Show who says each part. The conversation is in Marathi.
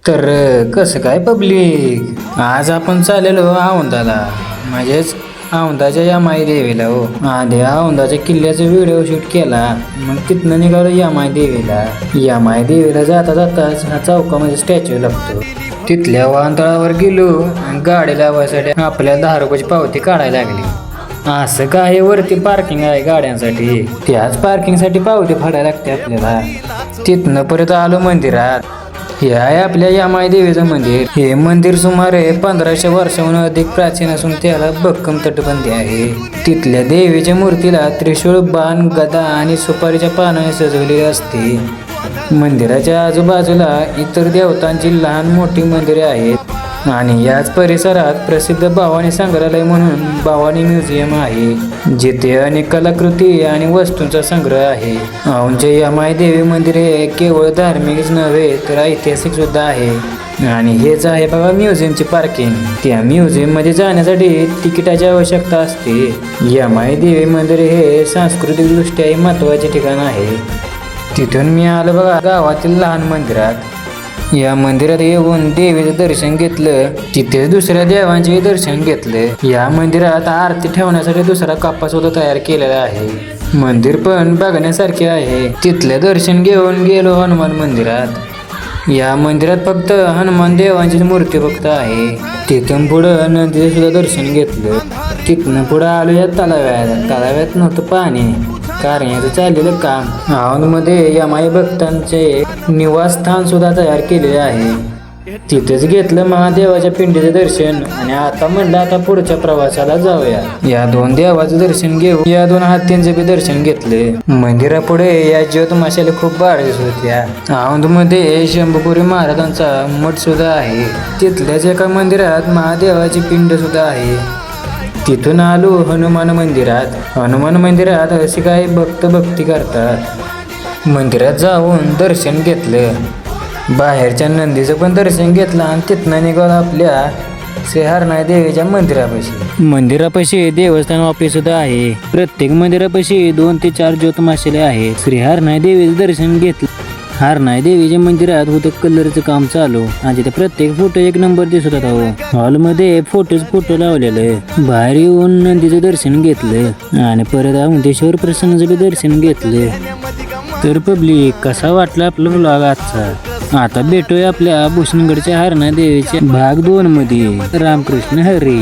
Speaker 1: तर कसं काय पब्लिक, आज आपण चाललेलो औंधाला, म्हणजेच औंधाच्या यमाई देवीला. हो, आधी औंधाच्या किल्ल्याचा व्हिडिओ शूट केला, मग तिथनं निघालो यमाई देवीला. यमाई देवीला जाता जाताच हा चौकामध्ये स्टॅच्यू लागतो. तिथल्या वाहनतळावर गेलो आणि गाडी लावायसाठी आपल्याला 10 रुपयाची पावती काढायला लागली. असं काय, वरती पार्किंग आहे गाड्यांसाठी, त्याच पार्किंगसाठी पावती फाडायला लागते आपल्याला. तिथनं परत आलो मंदिरात. हे आहे आपल्या यमाई देवीचं मंदिर. हे मंदिर सुमारे 1500 वर्षाहून अधिक प्राचीन असून त्याला भक्कम तटबंदी आहे. तिथल्या देवीच्या मूर्तीला त्रिशूळ, बाण, गदा आणि सुपारीच्या पानाने सजवलेली असते. मंदिराच्या आजूबाजूला इतर देवतांची लहान मोठी मंदिरे आहेत आणि याच परिसरात प्रसिद्ध भवानी संग्रहालय म्हणून भवानी म्युझियम आहे, जिथे अनेक कलाकृती आणि वस्तूंचा संग्रह आहे. औंधचे यमाई देवी मंदिर हे केवळ धार्मिकच नव्हे तर ऐतिहासिक सुद्धा आहे. आणि हेच आहे बघा म्युझियमची पार्किंग. त्या म्युझियम मध्ये जाण्यासाठी तिकिटाची आवश्यकता असते. यमाई देवी मंदिर हे सांस्कृतिक दृष्ट्याही महत्त्वाचे ठिकाण आहे. तिथून मी आलो बघा गावातील लहान मंदिरात. या मंदिरात येऊन देवीचं दर्शन घेतलं, तिथेच दुसऱ्या देवांचे दर्शन घेतलं. या मंदिरात आरती ठेवण्यासाठी दुसरा कप्पा सुद्धा तयार केलेला आहे. मंदिर पण बघण्यासारखे आहे. तिथलं दर्शन घेऊन गेलो हनुमान मंदिरात. या मंदिरात फक्त हनुमान देवांची मूर्ती फक्त आहे. तिथून पुढं नदीचं सुद्धा दर्शन घेतलं. तिथनं पुढं आलो या तलाव्यात नव्हतं पाणी, कारण याचं चाललेलं काम. औंधमध्ये यमाई भक्तांचे निवासस्थान सुद्धा तयार केलेले आहे. तिथेच घेतलं महादेवाच्या पिंडीचं दर्शन आणि आता म्हणलं आता पुढच्या प्रवासाला जाऊया. या 2 देवाचं दर्शन घेऊन या 2 हत्तींचे बी दर्शन घेतले. मंदिरापुढे या ज्योत माशाला खूप बाळगत होत्या. औंधमध्ये शंभुपुरी महाराजांचा मठ सुद्धा आहे. तिथल्याच एका मंदिरात महादेवाची पिंड सुद्धा आहे. तिथून आलो हनुमान मंदिरात. हनुमान मंदिरात अशी काही भक्त भक्ती करतात. मंदिरात जाऊन दर्शन घेतलं. बाहेरच्या नंदीचं पण दर्शन घेतलं आणि तिथनं निघालो आपल्या श्री हरनाई देवीच्या मंदिरापाशी. मंदिरापाशी देवस्थान ऑफिस सुद्धा आहे. प्रत्येक मंदिरापाशी 2 ते 4 ज्योत माशाले आहेत. श्री हरनाई देवीचं दर्शन घेतलं. हरनाई देवीच्या मंदिरात होतं कलरचं काम चालू आणि तिथे प्रत्येक फोटो 1 नंबर दिसत होता. हॉलमध्ये फोटो लावलेलं. बाहेर येऊन नंदीचं दर्शन घेतलं आणि परत औंधेश्वर प्रसन्नाचं बी दर्शन घेतलं. तर पब्लिक, कसा वाटला आपला व्लॉग आजचा? आता भेटूया आपल्या भूषणगडच्या हरनाई देवीच्या भाग 2 मध्ये. रामकृष्ण हरी.